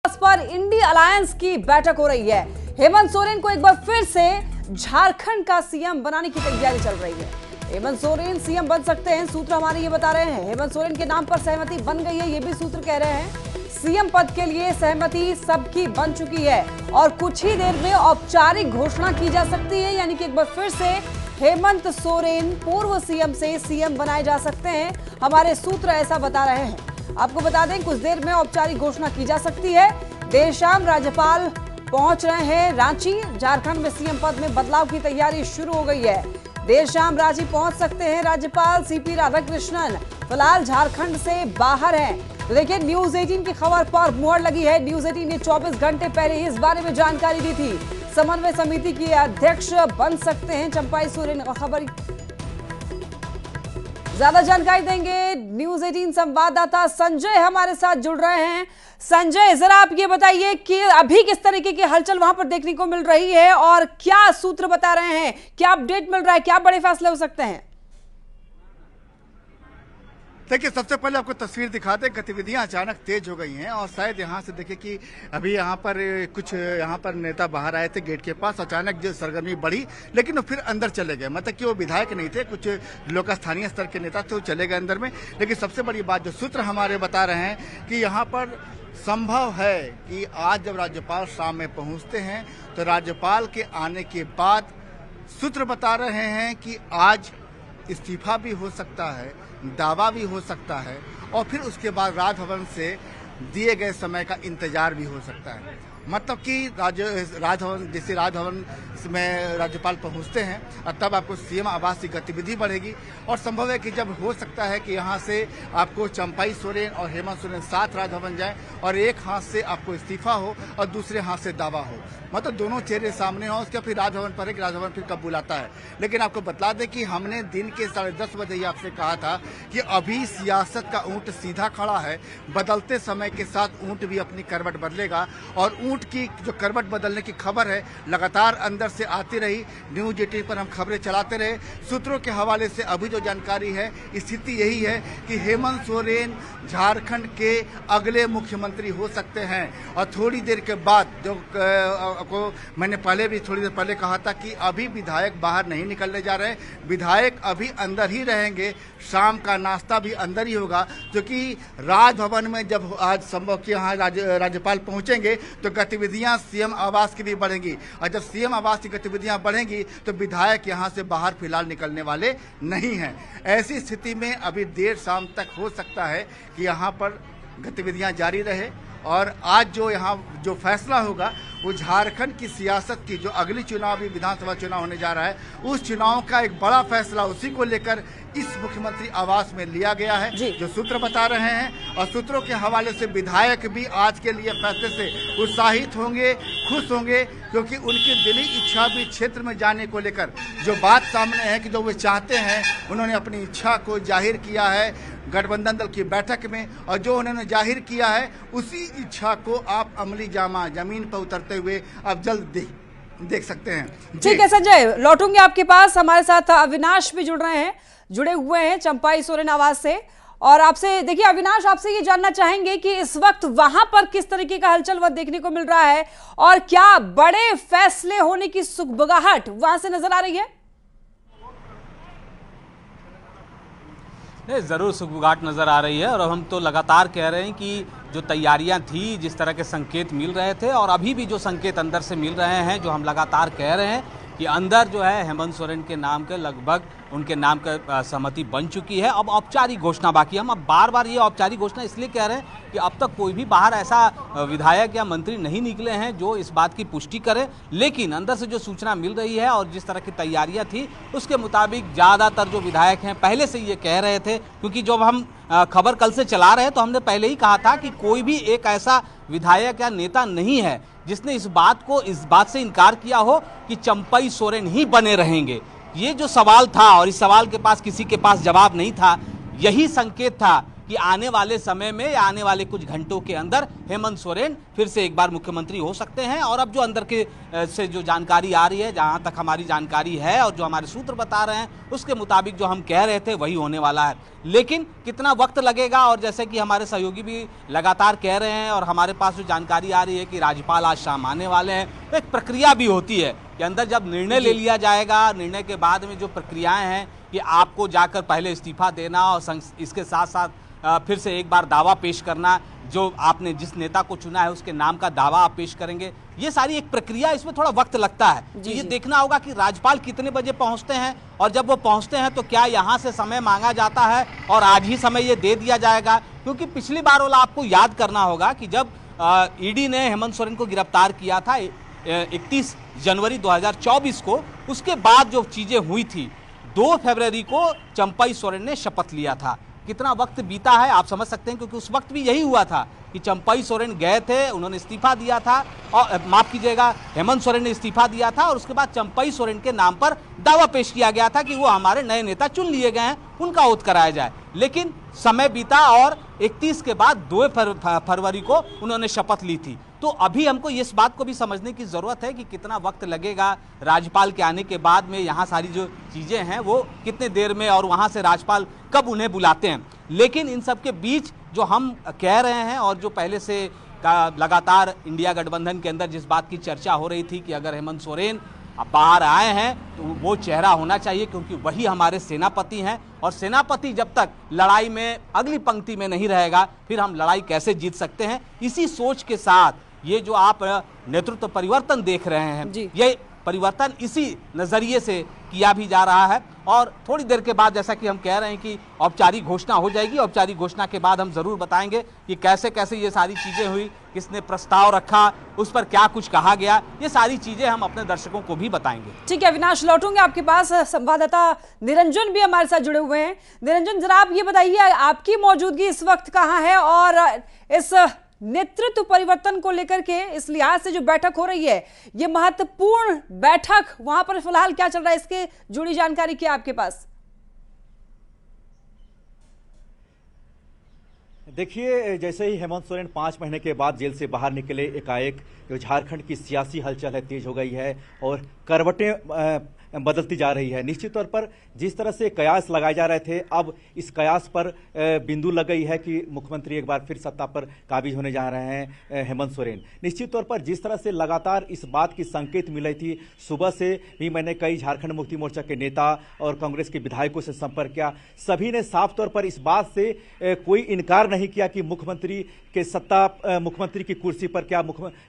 पर INDI alliance की बैठक हो रही है। हेमंत सोरेन को एक बार फिर से झारखंड का सीएम बनाने की तैयारी चल रही है। हेमंत सोरेन सीएम बन सकते हैं, सूत्र हमारे ये बता रहे हैं। हेमंत सोरेन के नाम पर सहमति बन गई है, ये भी सूत्र कह रहे हैं। सीएम पद के लिए सहमति सबकी बन चुकी है और कुछ ही देर में औपचारिक घोषणा की जा सकती है, यानी कि एक बार फिर से हेमंत सोरेन पूर्व सीएम से सीएम बनाए जा सकते हैं। हमारे सूत्र ऐसा बता रहे हैं। आपको बता दें, कुछ देर में औपचारिक घोषणा की जा सकती है। देर शाम राज्यपाल पहुंच रहे हैं रांची। झारखंड में सीएम पद में बदलाव की तैयारी शुरू हो गई है। देर शाम रांची पहुंच सकते हैं राज्यपाल सीपी राधाकृष्णन। फिलहाल झारखंड से बाहर हैं। तो देखिए, न्यूज 18 की खबर पर मुहर लगी है। न्यूज 18 ने 24 घंटे पहले इस बारे में जानकारी दी थी। समन्वय समिति के अध्यक्ष बन सकते हैं चंपाई सोरेन। खबर ज्यादा जानकारी देंगे न्यूज 18 संवाददाता संजय हमारे साथ जुड़ रहे हैं। संजय, जरा आप ये बताइए कि अभी किस तरीके की हलचल वहां पर देखने को मिल रही है और क्या सूत्र बता रहे हैं, क्या अपडेट मिल रहा है, क्या बड़े फैसले हो सकते हैं? देखिए, सबसे पहले आपको तस्वीर दिखाते, गतिविधियां अचानक तेज हो गई हैं और शायद यहाँ से देखिए कि अभी यहाँ पर कुछ नेता बाहर आए थे गेट के पास। अचानक जो सरगर्मी बढ़ी, लेकिन वो फिर अंदर चले गए। मतलब कि वो विधायक नहीं थे, कुछ लोग स्थानीय स्तर के नेता थे, वो चले गए अंदर में। लेकिन सबसे बड़ी बात जो सूत्र हमारे बता रहे हैं कि यहाँ पर संभव है कि आज जब राज्यपाल शाम में पहुंचते हैं तो राज्यपाल के आने के बाद सूत्र बता रहे हैं कि आज इस्तीफा भी हो सकता है, दावा भी हो सकता है और फिर उसके बाद राजभवन से दिए गए समय का इंतजार भी हो सकता है। मतलब कि राजभवन जैसे राजभवन में राज्यपाल पहुंचते हैं और तब आपको सीएम आवास की गतिविधि बढ़ेगी और संभव है कि जब हो सकता है कि यहाँ से आपको चंपाई सोरेन और हेमंत सोरेन साथ राजभवन जाएं और एक हाथ से आपको इस्तीफा हो और दूसरे हाथ से दावा हो, मतलब दोनों चेहरे सामने हो। उसके फिर राजभवन पर है कि राजभवन फिर कब बुलाता है। लेकिन आपको बतला दें कि हमने दिन के 10:30 बजे ही आपसे कहा था कि अभी सियासत का ऊंट सीधा खड़ा है, बदलते समय के साथ ऊंट भी अपनी करवट बदलेगा और ऊंट की जो करवट बदलने की खबर है लगातार अंदर से आती रही। न्यूज 18 पर हम खबरें चलाते रहे। सूत्रों के हवाले से अभी जो जानकारी है, स्थिति यही है कि हेमंत सोरेन झारखंड के अगले मुख्यमंत्री हो सकते हैं। और थोड़ी देर के बाद जो को मैंने थोड़ी देर पहले कहा था कि अभी विधायक बाहर नहीं निकलने जा रहे, विधायक अभी अंदर ही रहेंगे। शाम का नाश्ता भी अंदर ही होगा, क्योंकि राजभवन में जब आज संभव कि यहाँ राज्यपाल पहुंचेंगे तो गतिविधियां सीएम आवास की भी बढ़ेंगी और जब सीएम आवास की गतिविधियां बढ़ेंगी तो विधायक यहां से बाहर फिलहाल निकलने वाले नहीं हैं। ऐसी स्थिति में अभी देर शाम तक हो सकता है कि यहां पर गतिविधियां जारी रहे और आज जो यहाँ जो फैसला होगा वो झारखंड की सियासत की जो अगली चुनाव भी विधानसभा चुनाव होने जा रहा है, उस चुनाव का एक बड़ा फैसला उसी को लेकर इस मुख्यमंत्री आवास में लिया गया है, जो सूत्र बता रहे हैं। और सूत्रों के हवाले से विधायक भी आज के लिए फैसले से उत्साहित होंगे, खुश होंगे, क्योंकि उनकी दिली इच्छा भी क्षेत्र में जाने को लेकर जो बात सामने है कि जो वे चाहते हैं, उन्होंने अपनी इच्छा को जाहिर किया है गठबंधन दल की बैठक में और जो उन्होंने जाहिर किया है उसी इच्छा को आप अमली जामा जमीन पर उतरते हुए अब जल्द देख सकते हैं। ठीक है संजय, लौटूंगे आपके पास। हमारे साथ अविनाश भी जुड़े हुए हैं चंपाई सोरेन आवास से। और आपसे देखिए अविनाश, आपसे ये जानना चाहेंगे कि इस वक्त वहां पर किस तरीके का हलचल वह देखने को मिल रहा है और क्या बड़े फैसले होने की सुगबुगाहट वहां से नजर आ रही है? ज़रूर सुगबुगाहट नज़र आ रही है और हम तो लगातार कह रहे हैं कि जो तैयारियां थी, जिस तरह के संकेत मिल रहे थे और अभी भी जो संकेत अंदर से मिल रहे हैं, जो हम लगातार कह रहे हैं कि अंदर जो है हेमंत सोरेन के नाम के लगभग उनके नाम का सहमति बन चुकी है। अब औपचारिक घोषणा बाकी है। हम अब बार बार ये औपचारिक घोषणा इसलिए कह रहे हैं कि अब तक कोई भी बाहर ऐसा विधायक या मंत्री नहीं निकले हैं जो इस बात की पुष्टि करे, लेकिन अंदर से जो सूचना मिल रही है और जिस तरह की तैयारियां थी उसके मुताबिक ज़्यादातर जो विधायक हैं पहले से ये कह रहे थे, क्योंकि जब हम खबर कल से चला रहे हैं तो हमने पहले ही कहा था कि कोई भी एक ऐसा विधायक या नेता नहीं है जिसने इस बात से इनकार किया हो कि चंपाई सोरेन ही बने रहेंगे। ये जो सवाल था और इस सवाल के पास किसी के पास जवाब नहीं था, यही संकेत था कि आने वाले समय में या आने वाले कुछ घंटों के अंदर हेमंत सोरेन फिर से एक बार मुख्यमंत्री हो सकते हैं। और अब जो अंदर के से जो जानकारी आ रही है, जहां तक हमारी जानकारी है और जो हमारे सूत्र बता रहे हैं, उसके मुताबिक जो हम कह रहे थे वही होने वाला है। लेकिन कितना वक्त लगेगा, और जैसे कि हमारे सहयोगी भी लगातार कह रहे हैं और हमारे पास जो जानकारी आ रही है कि राज्यपाल आज शाम आने वाले हैं, तो एक प्रक्रिया भी होती है कि अंदर जब निर्णय ले लिया जाएगा, निर्णय के बाद में जो प्रक्रियाएं हैं कि आपको जाकर पहले इस्तीफा देना और इसके साथ साथ फिर से एक बार दावा पेश करना, जो आपने जिस नेता को चुना है उसके नाम का दावा आप पेश करेंगे, ये सारी एक प्रक्रिया, इसमें थोड़ा वक्त लगता है। तो ये देखना होगा कि राज्यपाल कितने बजे पहुंचते हैं, और जब वो पहुंचते हैं तो क्या यहां से समय मांगा जाता है और आज ही समय ये दे दिया जाएगा। क्योंकि पिछली बार वाला आपको याद करना होगा कि जब ईडी ने हेमंत सोरेन को गिरफ्तार किया था 31 जनवरी 2024 को, उसके बाद जो चीजें हुई थी, 2 फरवरी को चंपई सोरेन ने शपथ लिया था। कितना वक्त बीता है आप समझ सकते हैं, क्योंकि उस वक्त भी यही हुआ था कि चंपई सोरेन गए थे, उन्होंने इस्तीफा दिया था, और माफ कीजिएगा हेमंत सोरेन ने इस्तीफा दिया था, और उसके बाद चंपई सोरेन के नाम पर दावा पेश किया गया था कि वो हमारे नए नेता चुन लिए गए हैं, उनका ओथ कराया जाए। लेकिन समय बीता और 31 के बाद 2 फरवरी को उन्होंने शपथ ली थी। तो अभी हमको इस बात को भी समझने की जरूरत है कि कितना वक्त लगेगा राज्यपाल के आने के बाद में, यहाँ सारी जो चीजें हैं वो कितने देर में, और वहां से राज्यपाल कब उन्हें बुलाते हैं। लेकिन इन सब के बीच जो हम कह रहे हैं और जो पहले से लगातार इंडिया गठबंधन के अंदर जिस बात की चर्चा हो रही थी कि अगर हेमंत सोरेन बाहर आए हैं तो वो चेहरा होना चाहिए, क्योंकि वही हमारे सेनापति हैं, और सेनापति जब तक लड़ाई में अगली पंक्ति में नहीं रहेगा फिर हम लड़ाई कैसे जीत सकते हैं। इसी सोच के साथ ये जो आप नेतृत्व परिवर्तन देख रहे हैं, ये परिवर्तन इसी नजरिए से किया भी जा रहा है। और थोड़ी देर के बाद जैसा कि हम कह रहे हैं कि औपचारिक घोषणा हो जाएगी, औपचारिक घोषणा के बाद हम जरूर बताएंगे कि कैसे कैसे ये सारी चीजें हुई, किसने प्रस्ताव रखा, उस पर क्या कुछ कहा गया, ये सारी चीजें हम अपने दर्शकों को भी बताएंगे। ठीक है अविनाश, लौटूंगे आपके पास। संवाददाता निरंजन भी हमारे साथ जुड़े हुए हैं। निरंजन, जरा आप ये बताइए आपकी मौजूदगी इस वक्त कहाँ है, और इस नेतृत्व परिवर्तन को लेकर के इस लिहाज से जो बैठक हो रही है, ये महत्वपूर्ण बैठक, वहां पर फिलहाल क्या चल रहा है, इसके जुड़ी जानकारी क्या आपके पास? देखिए, जैसे ही हेमंत सोरेन 5 महीने के बाद जेल से बाहर निकले, एकाएक जो झारखंड की सियासी हलचल है तेज हो गई है और करवटें बदलती जा रही है। निश्चित तौर पर जिस तरह से कयास लगाए जा रहे थे, अब इस कयास पर बिंदु लग गई है कि मुख्यमंत्री एक बार फिर सत्ता पर काबिज होने जा रहे हैं हेमंत सोरेन। निश्चित तौर पर जिस तरह से लगातार इस बात की संकेत मिल रही थी, सुबह से भी मैंने कई झारखंड मुक्ति मोर्चा के नेता और कांग्रेस के विधायकों से संपर्क किया, सभी ने साफ तौर पर इस बात से कोई इनकार नहीं किया कि मुख्यमंत्री की कुर्सी पर क्या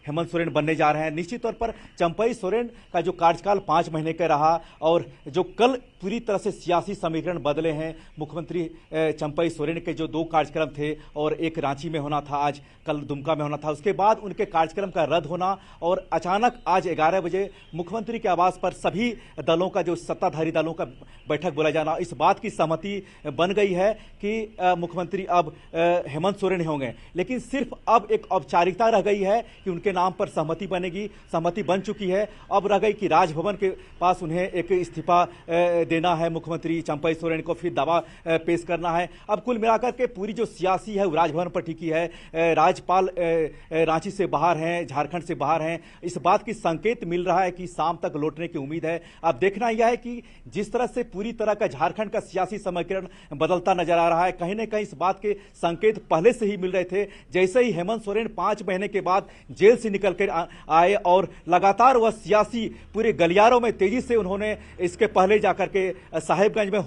हेमंत सोरेन बनने जा रहे हैं। निश्चित तौर पर चंपई सोरेन का जो कार्यकाल 5 महीने का रहा, और जो कल पूरी तरह से सियासी समीकरण बदले हैं, मुख्यमंत्री चंपई सोरेन के जो 2 कार्यक्रम थे, और एक रांची में होना था, आज कल दुमका में होना था, उसके बाद उनके कार्यक्रम का रद्द होना, और अचानक आज 11 बजे मुख्यमंत्री के आवास पर सभी दलों का, जो सत्ताधारी दलों का बैठक बुलाया जाना, इस बात की सहमति बन गई है कि मुख्यमंत्री अब हेमंत सोरेन होंगे। लेकिन सिर्फ अब एक औपचारिकता रह गई है कि उनके नाम पर सहमति बनेगी, सहमति बन चुकी है। अब रह गई कि राजभवन के पास उन्हें एक इस्तीफा देना है, मुख्यमंत्री चंपई सोरेन को फिर दावा पेश करना है। अब कुल मिलाकर के पूरी जो सियासी है वो राजभवन पर टिकी है। राज्यपाल रांची से बाहर हैं, झारखंड से बाहर हैं, इस बात की संकेत मिल रहा है कि शाम तक लौटने की उम्मीद है। अब देखना यह है कि जिस तरह से पूरी तरह का झारखंड का सियासी समीकरण बदलता नजर आ रहा है, कहीं न कहीं इस बात के संकेत पहले से ही मिल रहे थे। जैसे ही हेमंत सोरेन 5 महीने के बाद जेल से निकल कर आए और लगातार वह सियासी पूरे गलियारों में तेजी से उन्होंने, इसके पहले जाकर के साहेबगंज में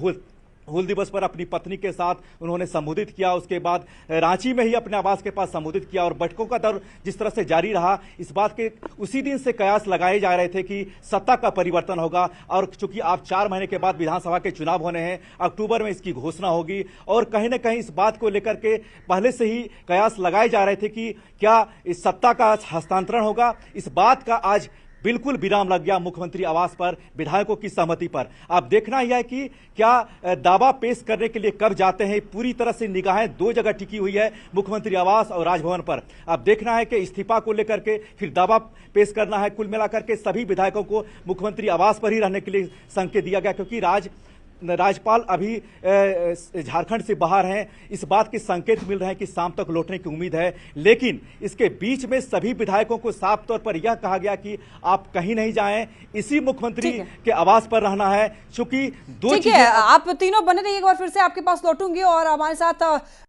हूल दिवस पर अपनी पत्नी के साथ उन्होंने संबोधित किया, उसके बाद रांची में ही अपने आवास के पास संबोधित किया, और बैठकों का दौर जिस तरह से जारी रहा, इस बात के उसी दिन से कयास लगाए जा रहे थे कि सत्ता का परिवर्तन होगा। और चूंकि आप 4 महीने के बाद विधानसभा के चुनाव होने हैं, अक्टूबर में इसकी घोषणा होगी, और कहीं न कहीं इस बात को लेकर के पहले से ही कयास लगाए जा रहे थे कि क्या इस सत्ता का हस्तांतरण होगा। इस बात का आज बिल्कुल विराम लग गया मुख्यमंत्री आवास पर विधायकों की सहमति पर। अब देखना यह है कि क्या दावा पेश करने के लिए कब जाते हैं। पूरी तरह से निगाहें 2 जगह टिकी हुई है, मुख्यमंत्री आवास और राजभवन पर। अब देखना है कि इस्तीफा को लेकर के फिर दावा पेश करना है। कुल मिलाकर के सभी विधायकों को मुख्यमंत्री आवास पर ही रहने के लिए संकेत दिया गया, क्योंकि राज्यपाल अभी झारखंड से बाहर हैं, इस बात के संकेत मिल रहे हैं कि शाम तक लौटने की उम्मीद है। लेकिन इसके बीच में सभी विधायकों को साफ तौर पर यह कहा गया कि आप कहीं नहीं जाएं, इसी मुख्यमंत्री के आवास पर रहना है। चूंकि दो ठीक है, आप तीनों बने रहिए, एक बार फिर से आपके पास लौटूंगी और हमारे साथ